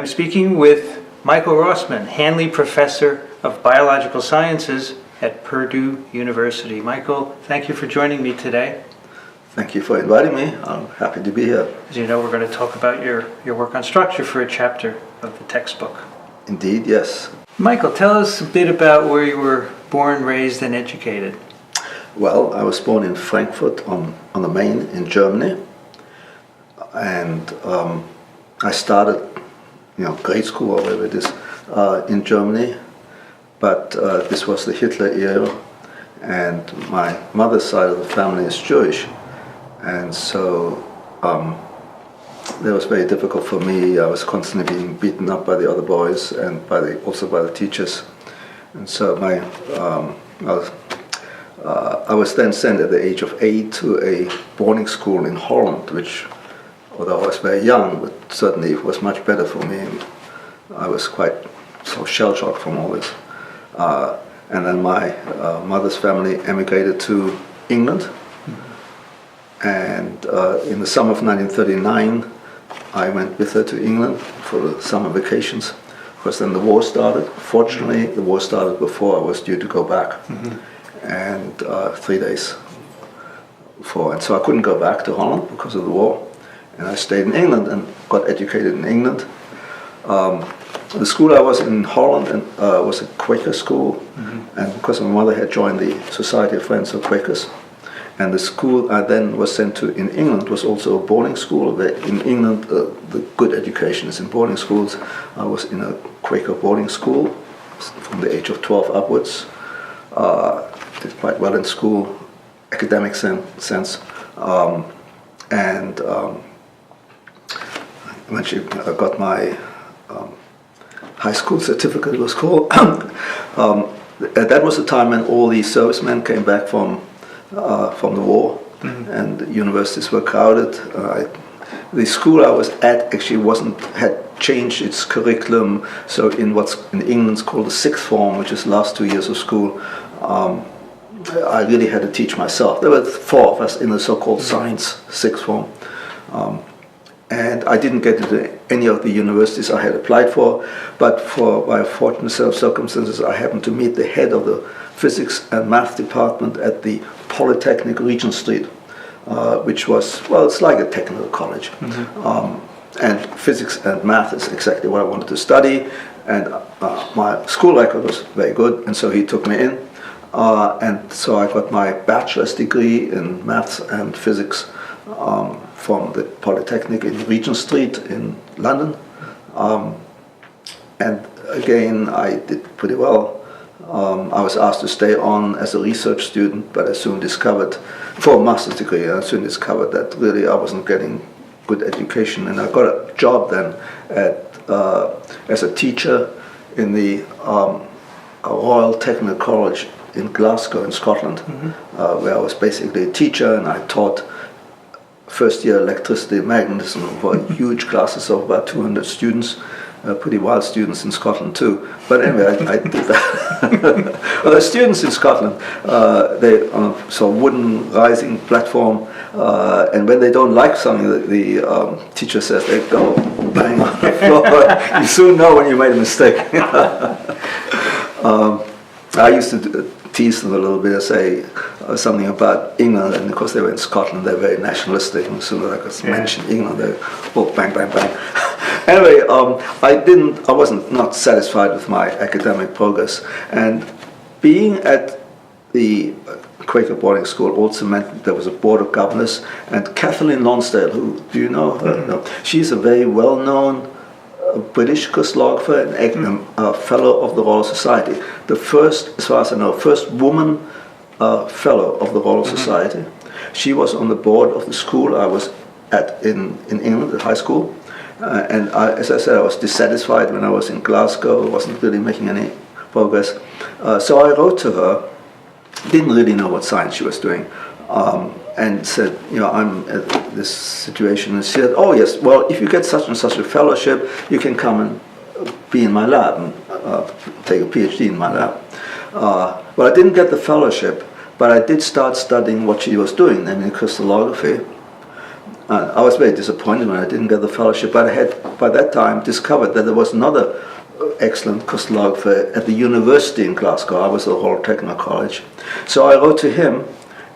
I'm speaking with Michael Rossmann, Hanley Professor of Biological Sciences at Purdue University. Michael, thank you for joining me today. Thank you for inviting me. I'm happy to be here. As you know, we're going to talk about your work on structure for a chapter of the textbook. Indeed, yes. Michael, tell us a bit about where you were born, raised, and educated. Well, I was born in Frankfurt on the Main in Germany, and I started, grade school or whatever it is, in Germany. But this was the Hitler era, and my mother's side of the family is Jewish, and so that was very difficult for me. I was constantly being beaten up by the other boys and also by the teachers, and so I was then sent at the age of 8 to a boarding school in Holland, which, although I was very young, but certainly it was much better for me. I was quite so shell-shocked from all this. And then my mother's family emigrated to England. And in the summer of 1939, I went with her to England for the summer vacations, because then the war started. Fortunately, the war started before I was due to go back. And 3 days before. And so I couldn't go back to Holland because of the war. And I stayed in England and got educated in England. The school I was in Holland was a Quaker school, and because my mother had joined the Society of Friends of Quakers, and the school I then was sent to in England was also a boarding school. In England, the good education is in boarding schools. I was in a Quaker boarding school from the age of 12 upwards. Did quite well in school, academic sense, and eventually I got my high school certificate, it was called. That was the time when all the servicemen came back from the war, and the universities were crowded. The school I was at actually had changed its curriculum, so in what's in England's called the sixth form, which is the last 2 years of school, I really had to teach myself. There were 4 of us in the so-called science sixth form. And I didn't get into any of the universities I had applied for, but by a fortunate set of circumstances, I happened to meet the head of the physics and math department at the Polytechnic Regent Street, which was, well, it's like a technical college. And physics and math is exactly what I wanted to study, and my school record was very good, and so he took me in. And so I got my bachelor's degree in maths and physics from the Polytechnic in Regent Street in London. And again, I did pretty well. I was asked to stay on as a research student, but I soon discovered, for a master's degree, I soon discovered that really I wasn't getting good education. And I got a job then as a teacher in the Royal Technical College in Glasgow in Scotland, where I was basically a teacher, and I taught first year electricity and magnetism for huge classes of about 200 students, pretty wild students in Scotland too. But anyway, I did that. Well, the students in Scotland, they on a wooden rising platform, and when they don't like something, the teacher says, they go bang on the floor. You soon know when you made a mistake. I used to tease them a little bit and say something about England, and of course they were in Scotland, they're very nationalistic, and as soon as I could mention England, they bang, bang, bang. Anyway, I wasn't not satisfied with my academic progress, and being at the Quaker boarding school also meant there was a board of governors, and Kathleen Lonsdale, who, do you know her? No. She's a very well-known British crystallographer and a fellow of the Royal Society. The first, as far as I know, first woman fellow of the Royal Society. She was on the board of the school I was at in England, at high school. And as I said, I was dissatisfied when I was in Glasgow. I wasn't really making any progress. So I wrote to her, didn't really know what science she was doing, and said, I'm at this situation. And she said, oh yes, well, if you get such and such a fellowship, you can come and be in my lab and take a PhD in my lab. Well, I didn't get the fellowship, but I did start studying what she was doing, namely crystallography. I was very disappointed when I didn't get the fellowship, but I had by that time discovered that there was another excellent crystallographer at the university in Glasgow. I was at the Royal Technical College. So I wrote to him,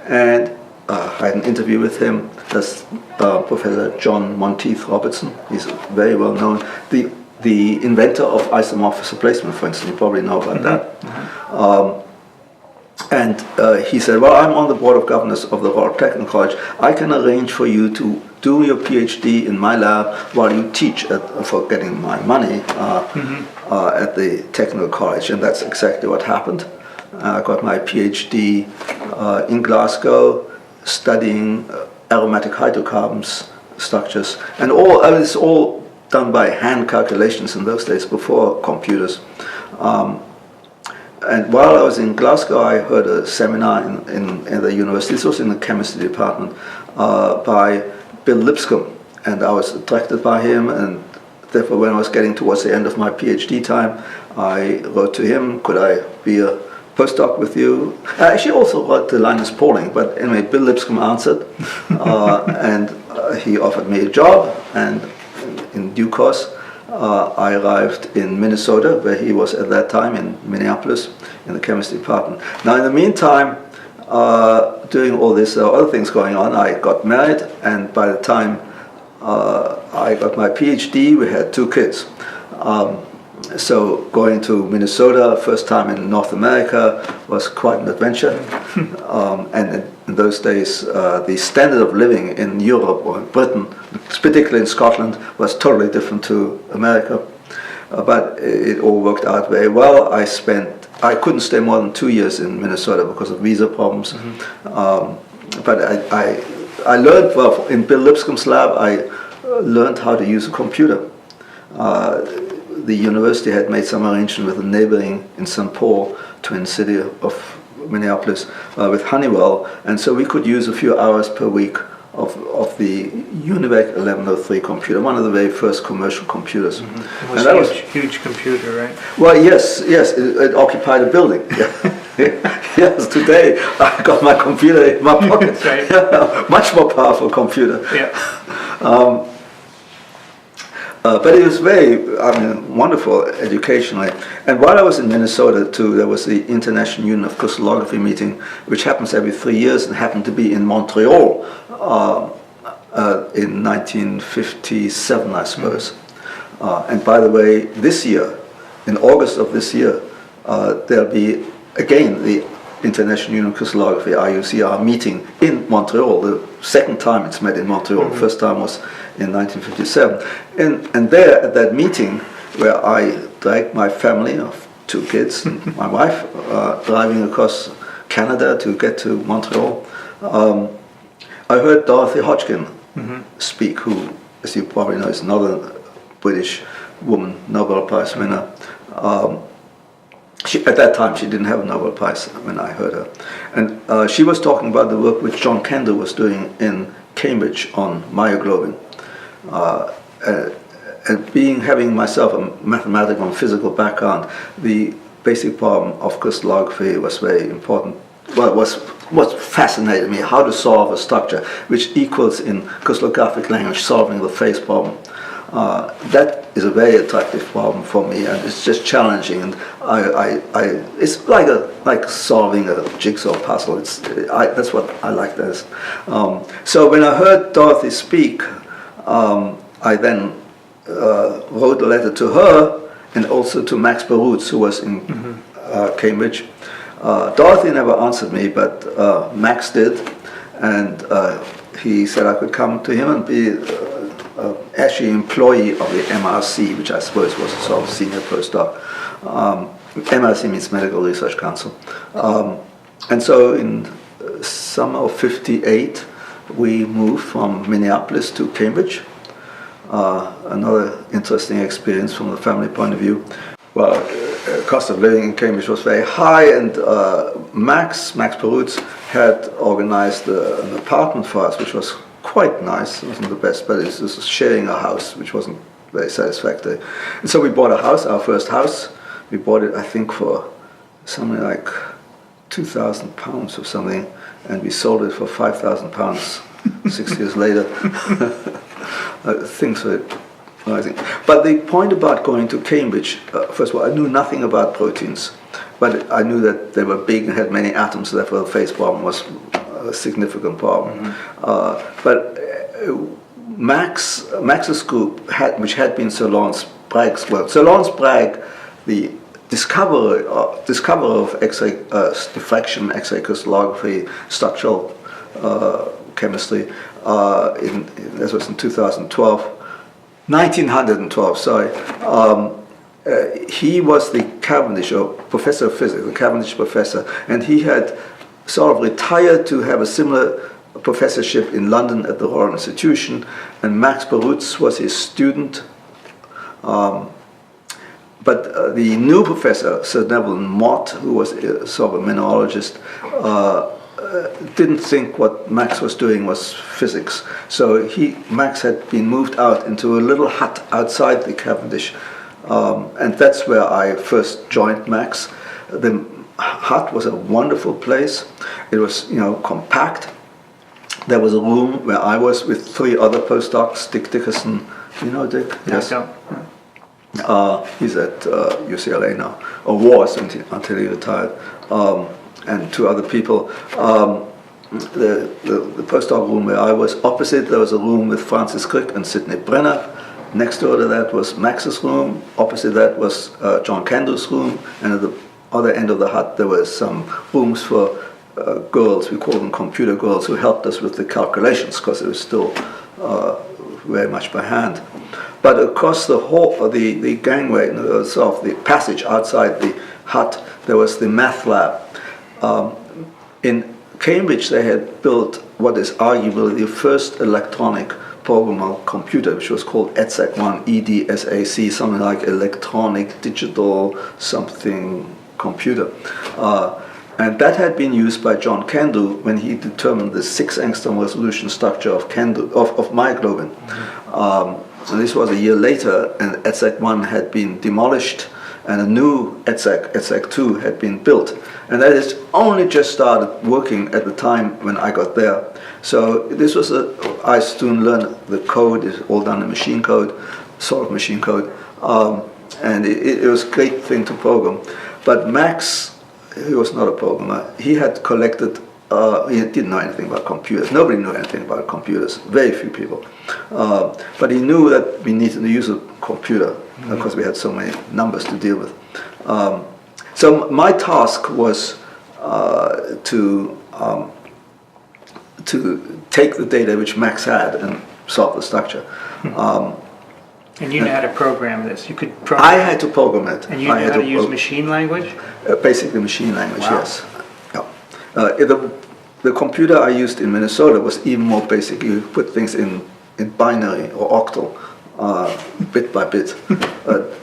and I had an interview with him. That's Professor John Monteith Robertson. He's very well known. The inventor of isomorphous replacement, for instance. You probably know about that. And he said, well, I'm on the board of governors of the Royal Technical College. I can arrange for you to do your PhD in my lab while you teach for getting my money at the Technical College. And that's exactly what happened. I got my PhD in Glasgow, studying aromatic hydrocarbons structures. And it's all done by hand calculations in those days, before computers. And while I was in Glasgow, I heard a seminar in the university. This was in the chemistry department by Bill Lipscomb, and I was attracted by him. And therefore, when I was getting towards the end of my PhD time, I wrote to him, "Could I be a postdoc with you?" I actually also wrote to Linus Pauling, but anyway, Bill Lipscomb answered, and he offered me a job. And in due course, I arrived in Minnesota, where he was at that time, in Minneapolis, in the chemistry department. Now, in the meantime, doing all this, there were other things going on. I got married, and by the time I got my PhD, we had 2 kids. So going to Minnesota, first time in North America, was quite an adventure. And in those days, the standard of living in Europe or in Britain, particularly in Scotland, was totally different to America. But it all worked out very well. I couldn't stay more than 2 years in Minnesota because of visa problems. But I learned, well, in Bill Lipscomb's lab, I learned how to use a computer. The university had made some arrangement with a neighboring in St. Paul, twin city of Minneapolis, with Honeywell, and so we could use a few hours per week of the Univac 1103 computer, one of the very first commercial computers. It was a huge computer, right? Well, yes, it occupied a building. Yes, today I got my computer in my pocket. Right. Much more powerful computer. Yeah. But it was very, wonderful educationally. And while I was in Minnesota too, there was the International Union of Crystallography meeting, which happens every 3 years, and happened to be in Montreal in 1957, I suppose. And by the way, this year, in August of this year, there'll be again the International Union of Crystallography, IUCR, meeting in Montreal. The second time it's met in Montreal. The first time was in 1957. And there at that meeting, where I dragged my family of 2 kids and my wife, driving across Canada to get to Montreal, I heard Dorothy Hodgkin speak, who, as you probably know, is another British woman, Nobel Prize winner. At that time, she didn't have a Nobel Prize when I heard her. And she was talking about the work which John Kendall was doing in Cambridge on myoglobin. And having myself a mathematical and physical background, the basic problem of crystallography was very important. Well, what fascinated me, how to solve a structure which equals in crystallographic language solving the phase problem. That is a very attractive problem for me, and it's just challenging. And it's like solving a jigsaw puzzle. That's what I like this. So when I heard Dorothy speak, I then wrote a letter to her and also to Max Perutz, who was in Cambridge. Dorothy never answered me, but Max did, and he said I could come to him and be actually employee of the MRC, which I suppose was a sort of senior postdoc. MRC means Medical Research Council. And so in summer of '58, we moved from Minneapolis to Cambridge. Another interesting experience from the family point of view. Well, cost of living in Cambridge was very high, and Max Perutz had organized an apartment for us, which was quite nice. It wasn't the best, but it was sharing a house, which wasn't very satisfactory. And so we bought a house, our first house. We bought it, I think, for something like £2,000 or something, and we sold it for £5,000 6 years later. Things were rising. But the point about going to Cambridge, first of all, I knew nothing about proteins, but I knew that they were big and had many atoms, therefore the phase problem was a significant problem. But Max's group, which had been Sir Lawrence Bragg's work. Sir Lawrence Bragg, the discoverer of X-ray diffraction, X-ray crystallography, structural chemistry, this was in 1912, sorry. He was the Cavendish, or professor of physics, the Cavendish professor, and he had sort of retired to have a similar professorship in London at the Royal Institution, and Max Perutz was his student. But the new professor, Sir Neville Mott, who was sort of a mineralogist, didn't think what Max was doing was physics. So Max had been moved out into a little hut outside the Cavendish, and that's where I first joined Max. The hut was a wonderful place. It was, compact. There was a room where I was with 3 other postdocs, Dick Dickerson. You know Dick? Yes. He's at UCLA now, or was until he retired, and 2 other people. The postdoc room where I was, opposite there was a room with Francis Crick and Sidney Brenner. Next door to that was Max's room. Opposite that was John Kendall's room, and at the other end of the hut there were some rooms for girls, we call them computer girls, who helped us with the calculations because it was still very much by hand. But across the whole, the gangway, sort of the passage outside the hut, there was the math lab. In Cambridge, they had built what is arguably the first electronic programmable computer, which was called EDSAC-1, EDSAC, something like electronic digital something computer. And that had been used by John Kendall when he determined the 6 angstrom resolution structure of myoglobin. And this was a year later, and EDSAC-1 had been demolished, and a new EDSAC-2 had been built. And that has only just started working at the time when I got there. So this was I soon learned the code is all done in machine code, sort of machine code, and it was a great thing to program. But Max, he was not a programmer. He had collected, he didn't know anything about computers. Nobody knew anything about computers, very few people. But he knew that we needed to use a computer because we had so many numbers to deal with. So my task was to take the data which Max had and solve the structure. And you know how to program this? You could program I had to program it. And you knew how to use machine language? Basically machine language, wow. Yes. Yeah. The computer I used in Minnesota was even more basic. You put things in binary or octal, bit by bit.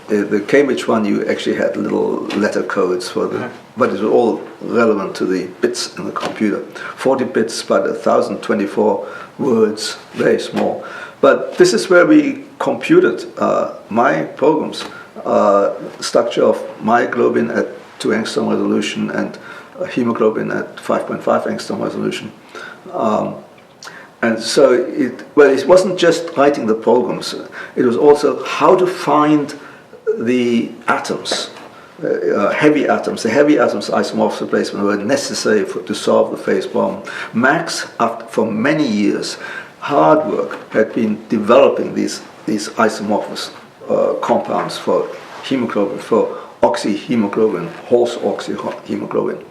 The Cambridge one, you actually had little letter codes for but it was all relevant to the bits in the computer. 40 bits, but 1,024 words, very small. But this is where we computed my programs, structure of myoglobin at 2 angstrom resolution and hemoglobin at 5.5 angstrom resolution. And so it wasn't just writing the programs, it was also how to find the atoms, heavy atoms. The heavy atoms isomorph replacement were necessary to solve the phase problem. Max, for many years, hard work, had been developing these isomorphous compounds for hemoglobin, for oxyhemoglobin, horse oxyhemoglobin.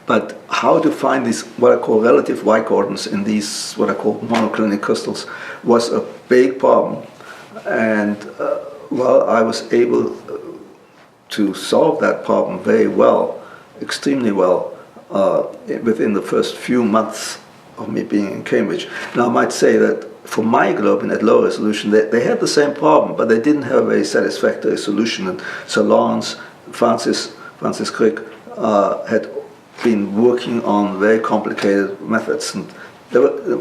But how to find these, what I call relative Y coordinates in these, what I call monoclinic crystals, was a big problem. And I was able to solve that problem very well, extremely well, within the first few months of me being in Cambridge. Now I might say that for myoglobin at low resolution, they had the same problem, but they didn't have a very satisfactory solution. And Sir Lawrence, Francis Crick had been working on very complicated methods. And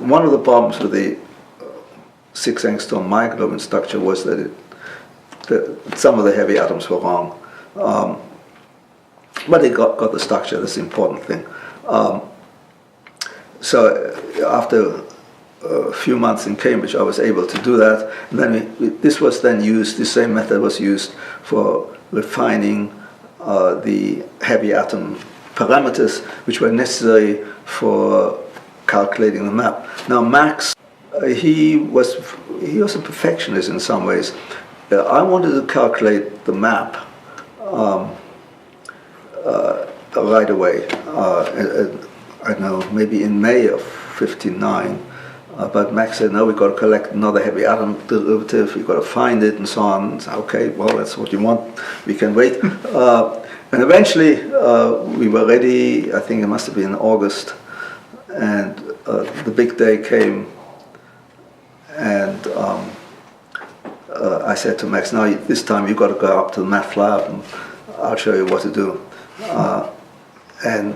one of the problems with the 6 angstrom myoglobin structure was that some of the heavy atoms were wrong. But they got the structure, that's the important thing. so after a few months in Cambridge, I was able to do that. And then this was then used, the same method was used for refining the heavy atom parameters, which were necessary for calculating the map. Now Max, he was a perfectionist in some ways. I wanted to calculate the map right away. I don't know, maybe in May of *59. But Max said, no, we've got to collect another heavy atom derivative, we've got to find it, and so on. So, okay, well, that's what you want, we can wait. And eventually, we were ready, I think it must have been August, and the big day came, and I said to Max, now this time you've got to go up to the math lab, and I'll show you what to do. And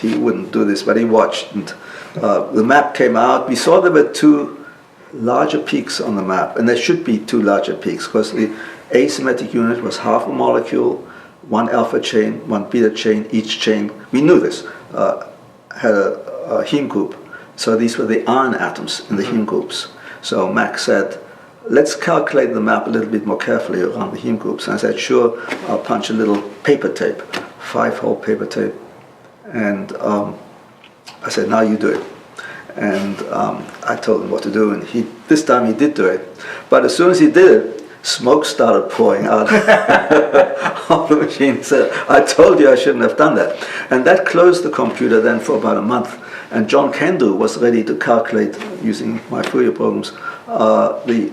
he wouldn't do this, but he watched, and the map came out. We saw there were two larger peaks on the map, and there should be two larger peaks because the asymmetric unit was half a molecule, one alpha chain, one beta chain. Each chain, we knew this, had a heme group. So these were the iron atoms in the heme groups. So Max said, let's calculate the map a little bit more carefully around the heme groups. And I said, sure, I'll punch a little paper tape, 5-hole paper tape. And I said, now you do it. And I told him what to do, and this time he did do it. But as soon as he did it, smoke started pouring out of the machine. He said, I told you I shouldn't have done that. And that closed the computer then for about a month. And John Kendall was ready to calculate, using my Fourier programs, the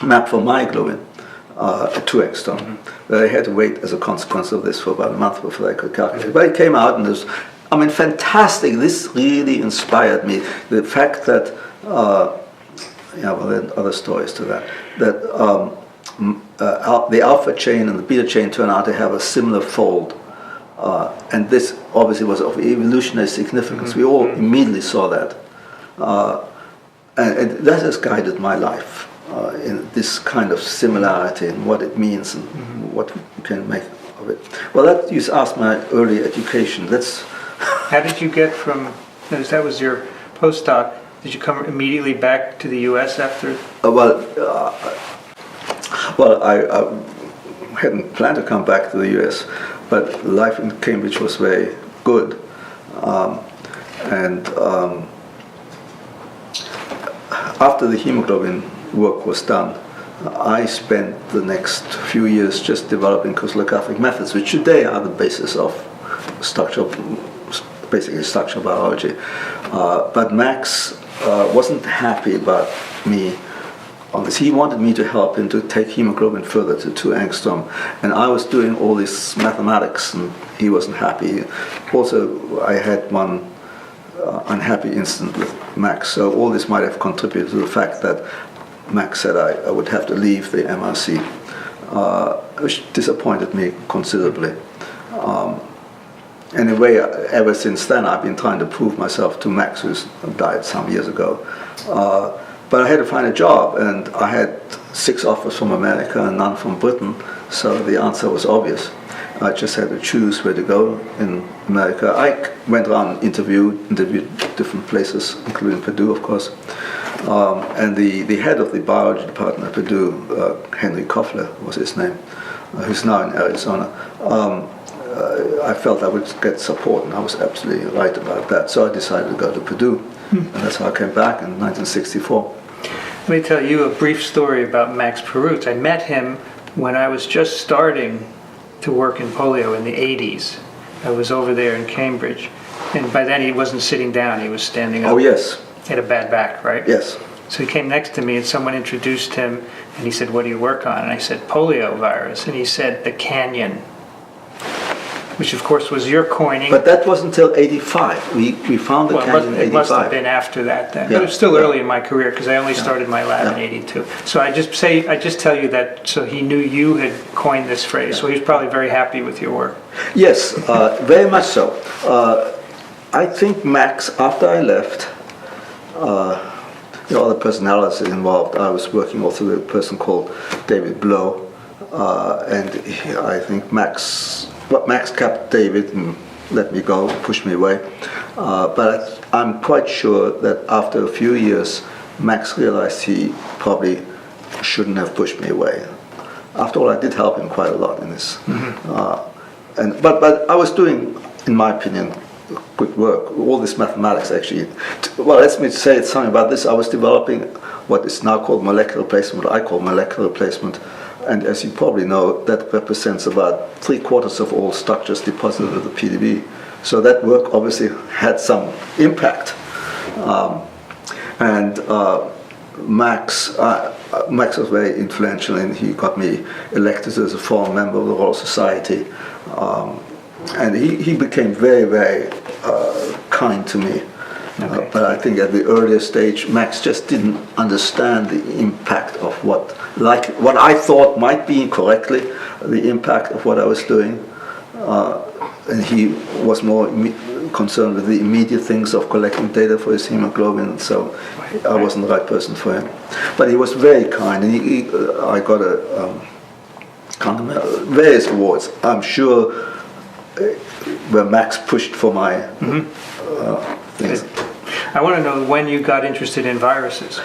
map for myoglobin, a 2 angstrom. They had to wait as a consequence of this for about a month before they could calculate. But it came out, and it was, I mean, fantastic. This really inspired me. The fact that, yeah, well, there are other stories to that, that the alpha chain and the beta chain turn out to have a similar fold. And this obviously was of evolutionary significance. We all immediately saw that. And that has guided my life in this kind of similarity and what it means and what you can make of it. Well, that you asked my early education. That's How did you get from, that was your postdoc, did you come immediately back to the US after? Well, I hadn't planned to come back to the US, but life in Cambridge was very good. After the hemoglobin work was done, I spent the next few years just developing crystallographic methods, which today are the basis of basically structural biology. But Max wasn't happy about me on this. He wanted me to help him to take hemoglobin further to 2 angstrom, and I was doing all this mathematics, and he wasn't happy. Also, I had one unhappy incident with Max, so all this might have contributed to the fact that Max said I would have to leave the MRC, which disappointed me considerably. Anyway, ever since then, I've been trying to prove myself to Max, who's died some years ago. But I had to find a job, and I had 6 offers from America and none from Britain, so the answer was obvious. I just had to choose where to go in America. I went around and interviewed different places, including Purdue, of course. And the head of the biology department at Purdue, Henry Koffler was his name, who's now in Arizona. I felt I would get support, and I was absolutely right about that. So I decided to go to Purdue, and that's how I came back in 1964. Let me tell you a brief story about Max Perutz. I met him when I was just starting to work in polio in the 80s. I was over there in Cambridge, and by then he wasn't sitting down, he was standing up. Oh, yes. He had a bad back, right? Yes. So he came next to me, and someone introduced him, and he said, what do you work on? And I said, polio virus. And he said, the canyon, which of course was your coining. But that wasn't until 85. We found the canyon in 85. It must have been after that then. Yeah. But it was still early in my career because I only started my lab in 82. So I just tell you that so he knew you had coined this phrase. So he was probably very happy with your work. Yes, very much so. I think Max, after I left, other personalities involved. I was working also with a person called David Blow, and I think Max kept David and let me go, pushed me away. But I'm quite sure that after a few years, Max realized he probably shouldn't have pushed me away. After all, I did help him quite a lot in this. But I was doing, in my opinion, good work. All this mathematics actually. Well, let me say something about this. I was developing what is now called molecular placement, what I call molecular placement. And as you probably know, that represents about 3/4 of all structures deposited at the PDB. So that work obviously had some impact. Max was very influential, and he got me elected as a former member of the Royal Society. And he became very, very kind to me. Okay. But I think at the earlier stage, Max just didn't understand the impact of what I thought might be incorrectly, the impact of what I was doing. And he was more concerned with the immediate things of collecting data for his hemoglobin, so I wasn't the right person for him. But he was very kind, and I got various awards. I'm sure where Max pushed for my things. I want to know when you got interested in viruses.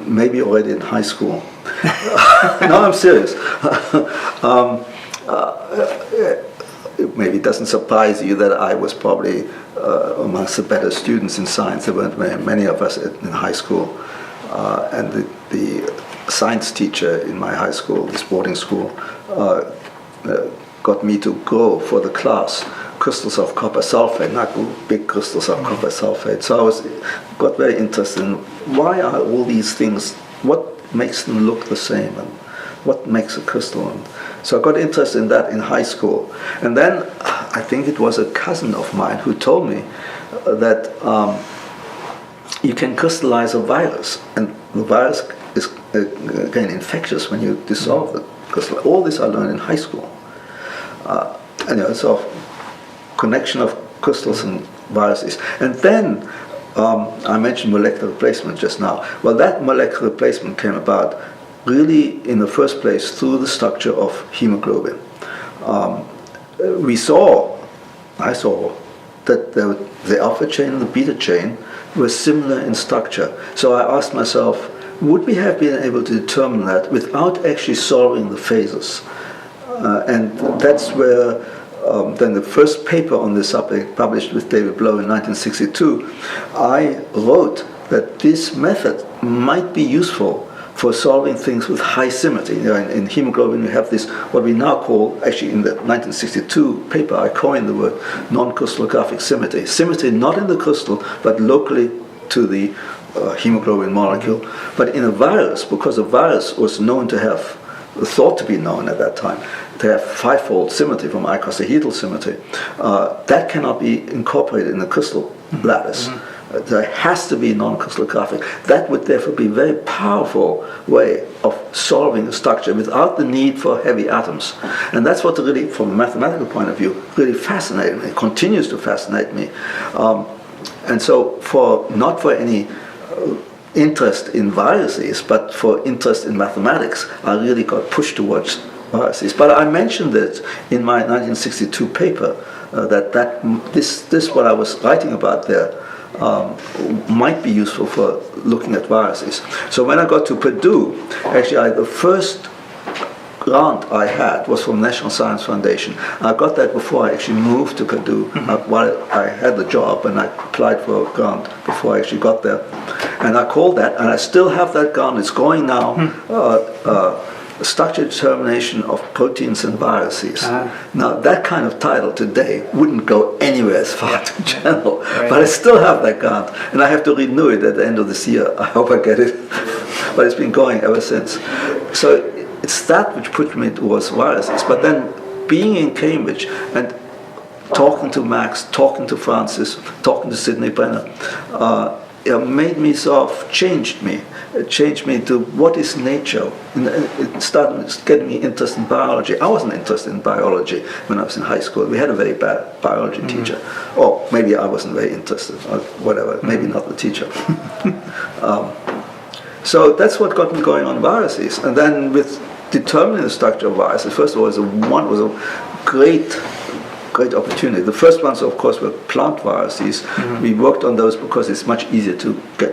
Maybe already in high school. No, I'm serious. Maybe it doesn't surprise you that I was probably amongst the better students in science. There weren't many of us in high school. And the science teacher in my high school, this boarding school, got me to grow for the class crystals of copper sulfate, not big crystals of copper sulfate. So I got very interested in why are all these things, what makes them look the same, and what makes a crystal. And so I got interested in that in high school. And then I think it was a cousin of mine who told me that you can crystallize a virus, and the virus is again infectious when you dissolve the crystal. All this I learned in high school. So connection of crystals and viruses. And then I mentioned molecular placement just now. Well, that molecular placement came about really in the first place through the structure of hemoglobin. I saw that the alpha chain and the beta chain were similar in structure. So I asked myself, would we have been able to determine that without actually solving the phases? And that's where then the first paper on this subject, published with David Blow in 1962, I wrote that this method might be useful for solving things with high symmetry. In hemoglobin we have this, what we now call, actually in the 1962 paper I coined the word non-crystallographic symmetry. Symmetry not in the crystal, but locally to the hemoglobin molecule. But in a virus, because a virus was thought to be known at that time, to have fivefold symmetry from icosahedral symmetry, that cannot be incorporated in the crystal lattice. There has to be non-crystallographic. That would therefore be a very powerful way of solving a structure without the need for heavy atoms. And that's what really, from a mathematical point of view, really fascinated me, continues to fascinate me. And so not for any interest in viruses, but for interest in mathematics, I really got pushed towards viruses. But I mentioned it in my 1962 paper, that this what I was writing about there might be useful for looking at viruses. So when I got to Purdue, actually the first grant I had was from National Science Foundation. I got that before I actually moved to Purdue. While I had the job, and I applied for a grant before I actually got there. And I called that, and I still have that grant. It's going now. Structure determination of proteins and viruses. Now that kind of title today wouldn't go anywhere as far to general, but I still have that grant, and I have to renew it at the end of this year. I hope I get it, but it's been going ever since. So it's that which put me towards viruses. But then being in Cambridge and talking to Max, talking to Francis, talking to Sidney Brenner, made me changed me to what is nature. It started getting me interested in biology. I wasn't interested in biology when I was in high school. We had a very bad biology teacher. Or maybe I wasn't very interested, or whatever, maybe not the teacher. So that's what got me going on viruses. And then with determining the structure of viruses, first of all, was a great great opportunity. The first ones, of course, were plant viruses. We worked on those because it's much easier to get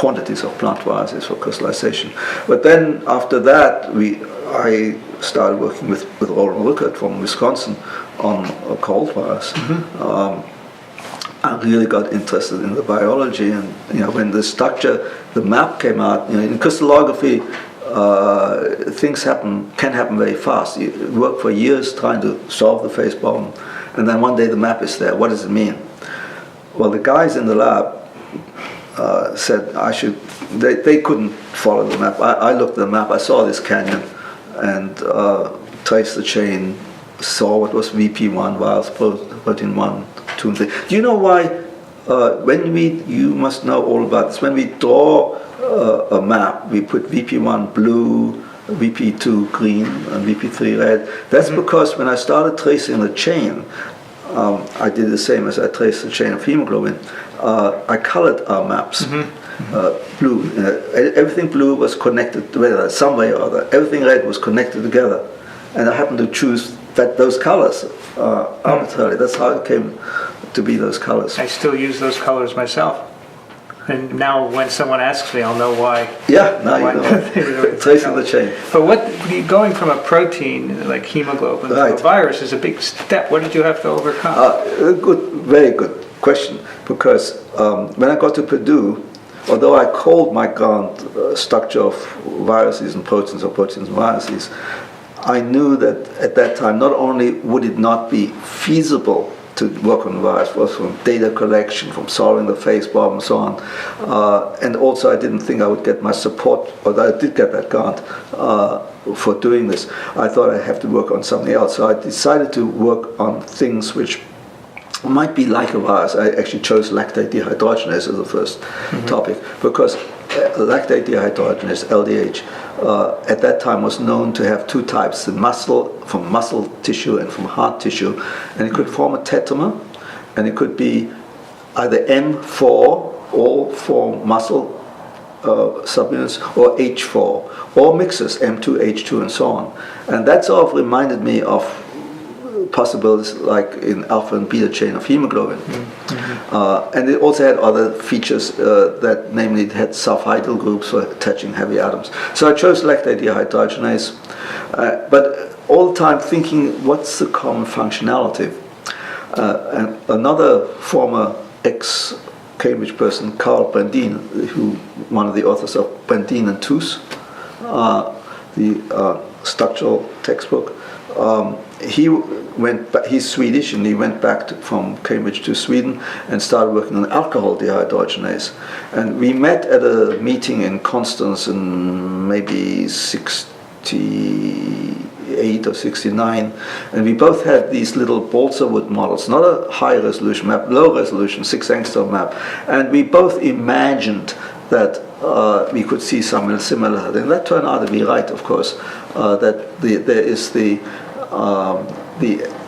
quantities of plant viruses for crystallization. But then after that, I started working with Roland Rückert from Wisconsin on a cold virus. I really got interested in the biology, and when the structure, the map came out, in crystallography, things can happen very fast. You work for years trying to solve the phase problem, and then one day the map is there. What does it mean? Well, the guys in the lab said they couldn't follow the map. I looked at the map, I saw this canyon, and traced the chain, saw what was VP1, virus protein 1, 2, and 3. Do you know why, you must know all about this, when we draw a map, we put VP1 blue, VP2 green, and VP3 red. That's because when I started tracing the chain, I did the same as I traced the chain of hemoglobin. I colored our maps. Blue, everything blue was connected together some way or other. Everything red was connected together, and I happened to choose those colors arbitrarily. That's how it came to be those colors. I still use those colors myself, and now when someone asks me, I'll know why. Yeah, now you know. Tracing the chain. But going from a protein like hemoglobin to a virus is a big step. What did you have to overcome? Very good question. Because when I got to Purdue, although I called my grant structure of viruses and proteins, or proteins and viruses, I knew that at that time not only would it not be feasible to work on the virus, was from data collection, from solving the phase problem, and so on, and also I didn't think I would get much support, although I did get that grant for doing this. I thought I'd have to work on something else, so I decided to work on things which might be like a virus. I actually chose lactate dehydrogenase as the first topic, because lactate dehydrogenase, LDH, at that time was known to have two types, from muscle tissue and from heart tissue, and it could form a tetramer, and it could be either M4, all for muscle subunits, or H4, or mixes, M2, H2, and so on. And that sort of reminded me of possibilities like in alpha and beta chain of hemoglobin. And it also had other features that, namely, it had sulfhydryl groups for attaching heavy atoms. So I chose lactate dehydrogenase, but all the time thinking, what's the common functionality? And another former ex-Cambridge person, Carl Brandin, one of the authors of Brandin and Tooth, the structural textbook, he went back, he's Swedish, and he went back from Cambridge to Sweden and started working on alcohol dehydrogenase. And we met at a meeting in Constance in maybe 68 or 69, and we both had these little balsa wood models, not a high resolution map, low resolution, 6 angstrom map, and we both imagined that we could see some similarity. And that turned out to be right, of course, that there is the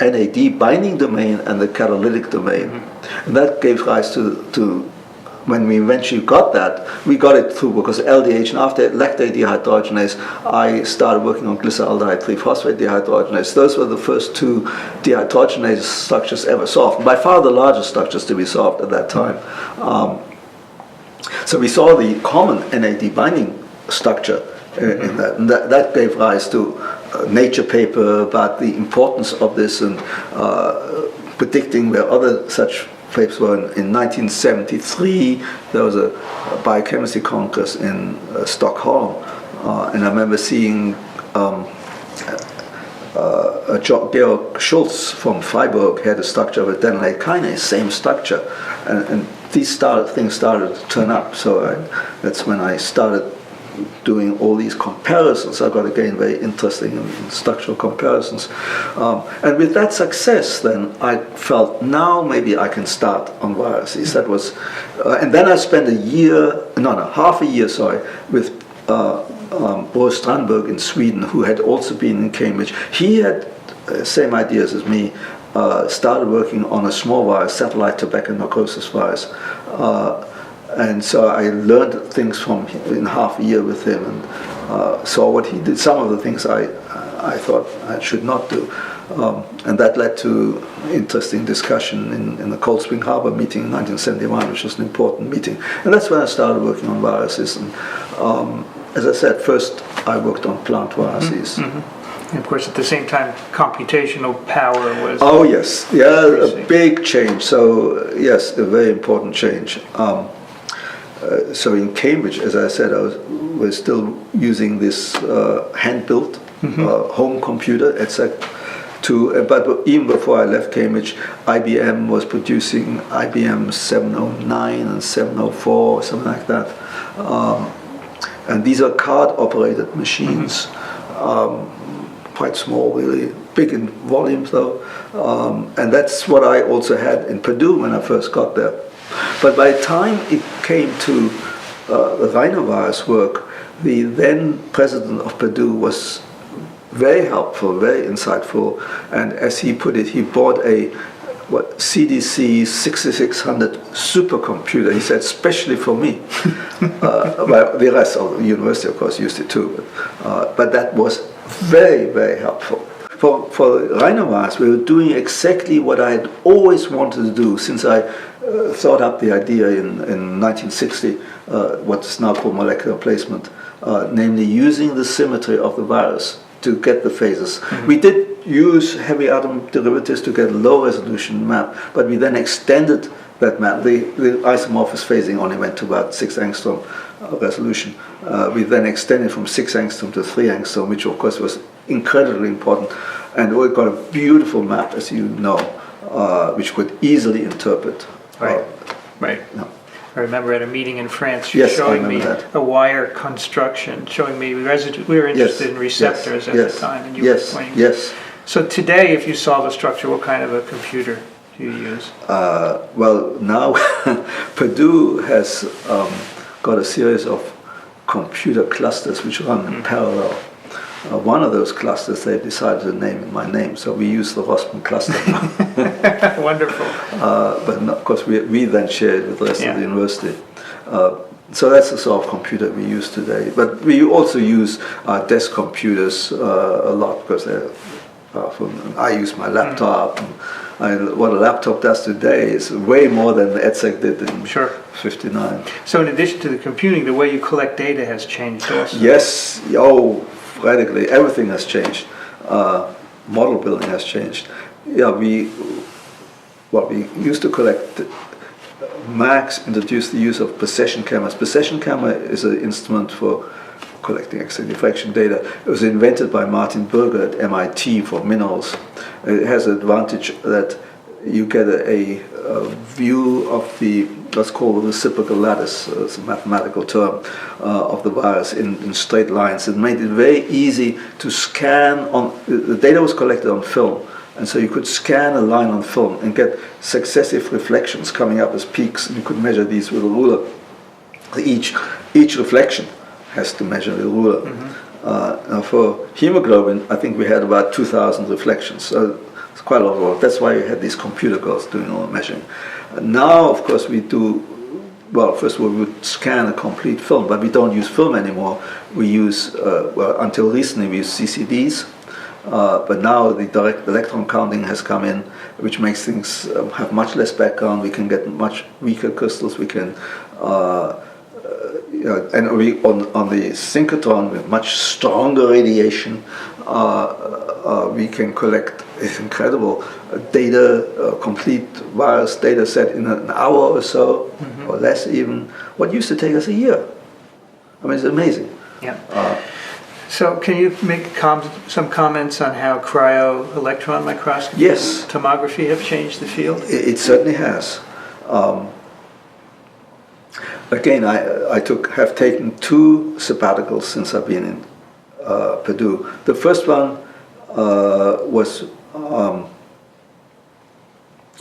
NAD binding domain and the catalytic domain. And that gave rise to when we eventually got that, we got it through because LDH, and after lactate dehydrogenase, I started working on glyceraldehyde 3-phosphate dehydrogenase. Those were the first two dehydrogenase structures ever solved, by far the largest structures to be solved at that time. So we saw the common NAD binding structure in that, and that gave rise to a Nature paper about the importance of this and predicting where other such papers were. In 1973, there was a biochemistry congress in Stockholm, and I remember seeing Georg Schultz from Freiburg had a structure of adenylate kinase, same structure, and these things started to turn up. So that's when I started doing all these comparisons. I got again very interesting in structural comparisons, and with that success, then I felt now maybe I can start on viruses. That was, and then I spent half a year, with Boris Strandberg in Sweden, who had also been in Cambridge. He had same ideas as me. Started working on a small virus, satellite tuberculosis virus. And so I learned things from him in half a year with him, and saw what he did. Some of the things I thought I should not do. And that led to interesting discussion in the Cold Spring Harbor meeting in 1971, which was an important meeting. And that's when I started working on viruses. And as I said, first I worked on plant viruses. And of course, at the same time, computational power was... Oh, yes. Yeah, a big change. So, yes, a very important change. So in Cambridge, as I said, we're still using this hand-built home computer, etc. But even before I left Cambridge, IBM was producing IBM 709 and 704, something like that. And these are card-operated machines, quite small, really, big in volumes though. And that's what I also had in Purdue when I first got there. But by the time it came to the rhinovirus work, the then president of Purdue was very helpful, very insightful, and as he put it, he bought a CDC 6600 supercomputer. He said, especially for me. Well, the rest of the university, of course, used it too. But that was very, very helpful. For rhinovirus, we were doing exactly what I had always wanted to do since I thought up the idea in 1960, what is now called molecular placement, namely using the symmetry of the virus to get the phases. We did use heavy atom derivatives to get a low resolution map, but we then extended that map. The isomorphous phasing only went to about 6 angstrom resolution. We then extended from 6 angstrom to 3 angstrom, which of course was incredibly important. And we got a beautiful map, as you know, which could easily interpret. Right. No. I remember at a meeting in France Yes, showing me that. a wire construction, showing me we were interested in receptors at the time, and you were pointing. Yes. So today, if you saw the structure, what kind of a computer do you use? Well, now Purdue has got a series of computer clusters which run in parallel. One of those clusters they've decided to name in my name, so we use the Rossmann cluster now. Wonderful. But of course we then share it with the rest of the university. So that's the sort of computer we use today. But we also use desk computers a lot because they're powerful. I use my laptop. What a laptop does today is way more than the EDSEC did in '59. So in addition to the computing, the way you collect data has changed also. Yes. Radically, everything has changed. Model building has changed. Yeah, we used to collect. Max introduced the use of precession cameras. Precession camera is an instrument for collecting X-ray diffraction data. It was invented by Martin Berger at MIT for minerals. It has the advantage that you get a view of the, let's call it reciprocal lattice, it's a mathematical term, of the virus in straight lines. It made it very easy to scan the data was collected on film, and so you could scan a line on film and get successive reflections coming up as peaks, and you could measure these with a ruler. Each reflection has to measure with a ruler. Now for hemoglobin, I think we had about 2,000 reflections. So it's quite a lot of work. That's why we had these computer girls doing all the measuring. Now, of course, we do, well, first of all, we would scan a complete film, but we don't use film anymore. We use, until recently, we use CCDs, but now the direct electron counting has come in, which makes things have much less background. We can get much weaker crystals. We can, and we, on the synchrotron with much stronger radiation, we can collect this incredible data, complete virus data set in an hour or so, or less even. What used to take us a year. I mean, it's amazing. Yeah. So can you make some comments on how cryo-electron microscopy and tomography have changed the field? It certainly has. Again, I have taken 2 sabbaticals since I've been in Purdue. The first one was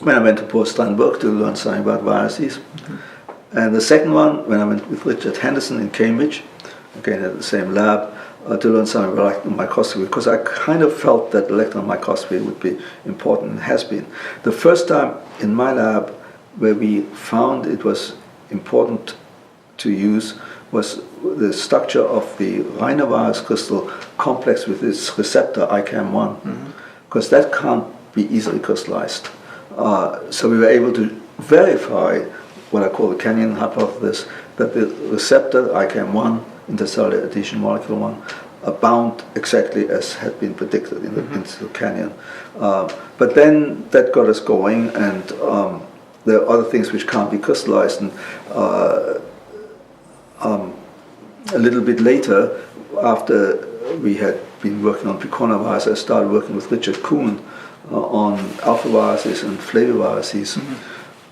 when I went to Postgraduation to learn something about viruses. And the second one, when I went with Richard Henderson in Cambridge, again at the same lab, to learn something about electron microscopy, because I kind of felt that electron microscopy would be important, and has been. The first time in my lab where we found it was important to use was the structure of the rhinovirus crystal complex with its receptor ICAM1. because that can't be easily crystallized. So we were able to verify what I call the canyon hypothesis, that the receptor IKM1, intercellular adhesion molecule 1, bound exactly as had been predicted in into the canyon. But then that got us going, and there are other things which can't be crystallized. And a little bit later, after we had been working on picornavirus, I started working with Richard Kuhn on alphaviruses and flaviviruses.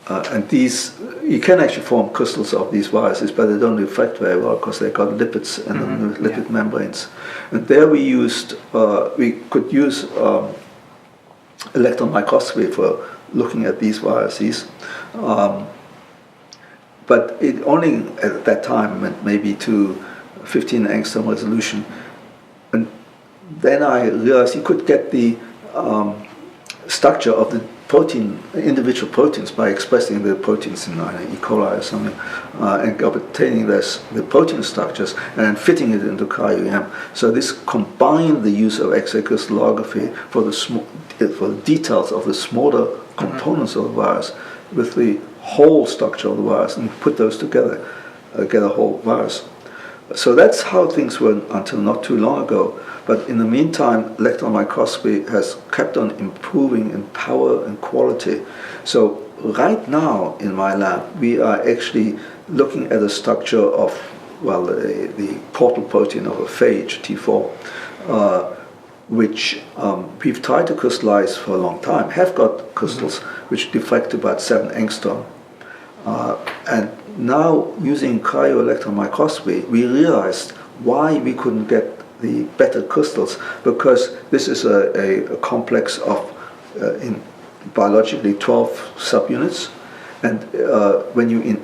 And these, you can actually form crystals of these viruses, but they don't reflect very well because they got lipids and lipid membranes. And there we could use electron microscopy for looking at these viruses. But it only at that time meant maybe to 15 angstrom resolution. And then I realized you could get the structure of the protein, individual proteins, by expressing the proteins in E. coli or something, and obtaining the protein structures and then fitting it into cryo-EM. So this combined the use of X-ray crystallography for the details of the smaller components of the virus with the whole structure of the virus, and put those together, get a whole virus. So that's how things were until not too long ago. But in the meantime, electron microscopy has kept on improving in power and quality. So right now in my lab, we are actually looking at a structure of, well, the portal protein of a phage, T4, which we've tried to crystallize for a long time, have got crystals which deflect to about 7 angstrom. And now, using cryo-electron microscopy, we realized why we couldn't get the better crystals, because this is a complex of, in biologically 12 subunits, and when you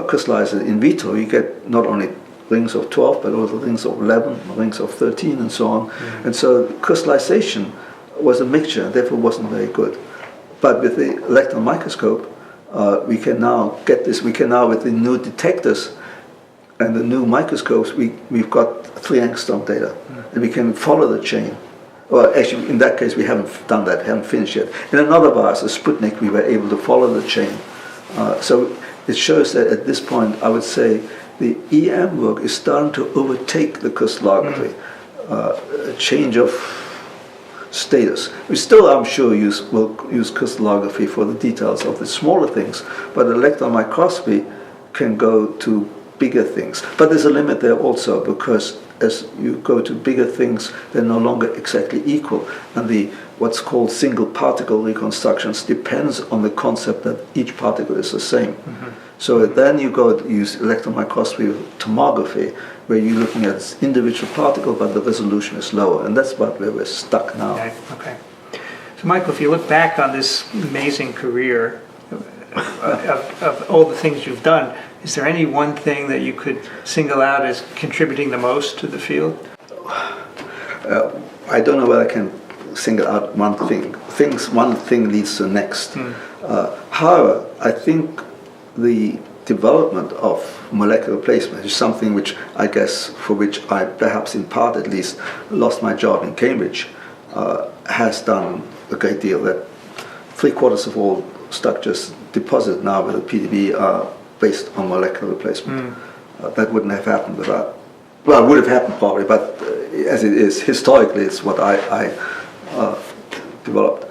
crystallize it in vitro, you get not only rings of 12, but also rings of 11, rings of 13, and so on. And so crystallization was a mixture, and therefore wasn't very good. But with the electron microscope, we can now get this. We can now, with the new detectors and the new microscopes, we've got 3 angstrom data, and we can follow the chain. Well, actually, in that case, we haven't done that, haven't finished yet. In another virus, the Sputnik, we were able to follow the chain. So it shows that at this point, I would say, the EM work is starting to overtake the crystallography, a change of status. We still, I'm sure, will use crystallography for the details of the smaller things, but electron microscopy can go to bigger things. But there's a limit there also, because as you go to bigger things, they're no longer exactly equal, and the what's called single particle reconstructions depends on the concept that each particle is the same. So then you go to use electron microscopy tomography, where you're looking at individual particle, but the resolution is lower, and that's about where we're stuck now. Okay. So Michael, if you look back on this amazing career of all the things you've done, is there any one thing that you could single out as contributing the most to the field? I don't know whether I can single out one thing. One thing leads to the next. However, I think the development of molecular placement is something which I guess, for which I perhaps in part at least lost my job in Cambridge, has done a great deal. That 3/4 of all structures deposited now with a PDB are based on molecular replacement. That wouldn't have happened without, well, it would have happened probably, but as it is, historically, it's what I developed.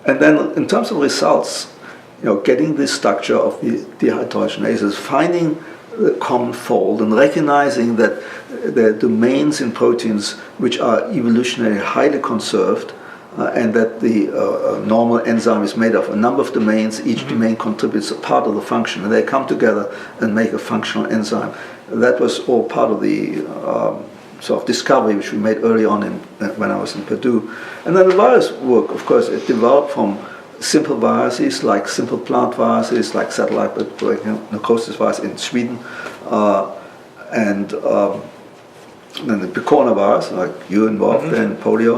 And then in terms of results, getting this structure of the dehydrogenases, finding the common fold and recognizing that there are domains in proteins which are evolutionarily highly conserved, and that the normal enzyme is made of a number of domains. Each domain contributes a part of the function, and they come together and make a functional enzyme. That was all part of the sort of discovery which we made early on when I was in Purdue. And then the virus work, of course, it developed from simple viruses, like simple plant viruses, like satellite necrosis virus in Sweden, and then the picornavirus, like you involved in polio,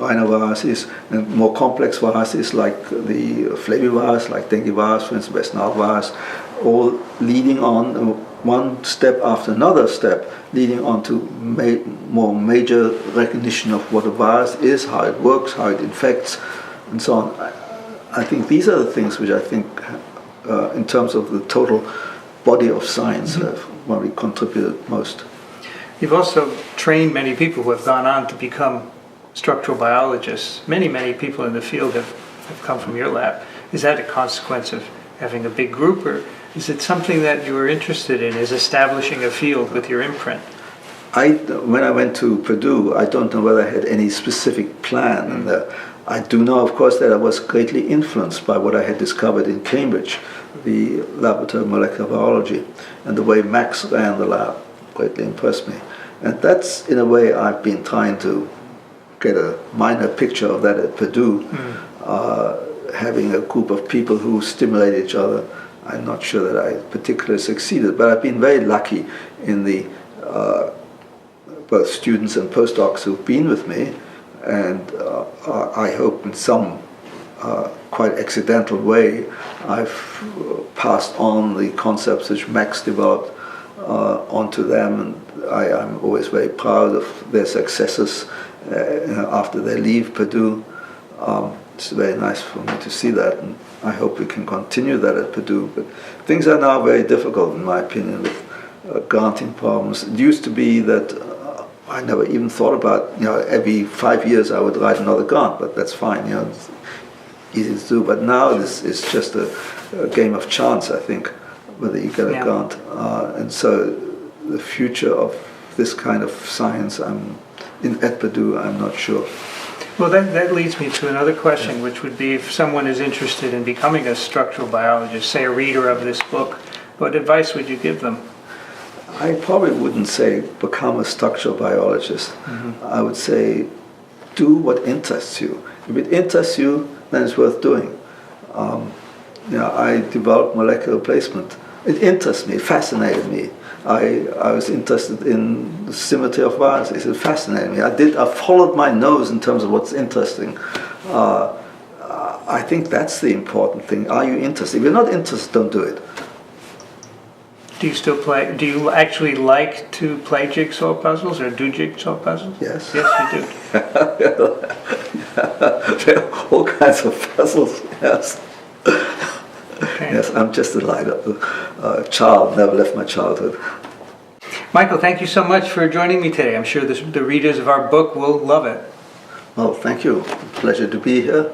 rhinoviruses, and more complex viruses like the flavivirus, like dengue virus, for instance, West Nile virus, all leading on one step after another step, leading on to more major recognition of what a virus is, how it works, how it infects, and so on. I think these are the things which I think, in terms of the total body of science, have probably contributed most. You've also trained many people who have gone on to become structural biologists. Many people in the field have come from your lab. Is that a consequence of having a big group, or is it something that you were interested in, is establishing a field with your imprint? When I went to Purdue, I don't know whether I had any specific plan. And I do know, of course, that I was greatly influenced by what I had discovered in Cambridge, the Laboratory of Molecular Biology, and the way Max ran the lab greatly impressed me. And that's, in a way, I've been trying to get a minor picture of that at Purdue, having a group of people who stimulate each other. I'm not sure that I particularly succeeded, but I've been very lucky in the both students and postdocs who've been with me, and I hope in some quite accidental way I've passed on the concepts which Max developed onto them, and I'm always very proud of their successes after they leave Purdue. It's very nice for me to see that, and I hope we can continue that at Purdue. But things are now very difficult, in my opinion, with granting problems. It used to be that I never even thought about, every 5 years I would write another grant, but that's fine, it's easy to do. But now this is just a game of chance, I think, whether you get a grant. And so the future of this kind of science, at Purdue, I'm not sure. Well, that leads me to another question, which would be, if someone is interested in becoming a structural biologist, say a reader of this book, what advice would you give them? I probably wouldn't say become a structural biologist. I would say do what interests you. If it interests you, then it's worth doing. I developed molecular placement. It interests me, it fascinated me. I was interested in the symmetry of viruses. It fascinated me. I followed my nose in terms of what's interesting. I think that's the important thing. Are you interested? If you're not interested, don't do it. Do you still play? Do you actually like to play jigsaw puzzles or do jigsaw puzzles? Yes. Yes, you do. There are all kinds of puzzles, yes. Okay. Yes, I'm just a child, never left my childhood. Michael, thank you so much for joining me today. I'm sure the readers of our book will love it. Well, thank you. Pleasure to be here.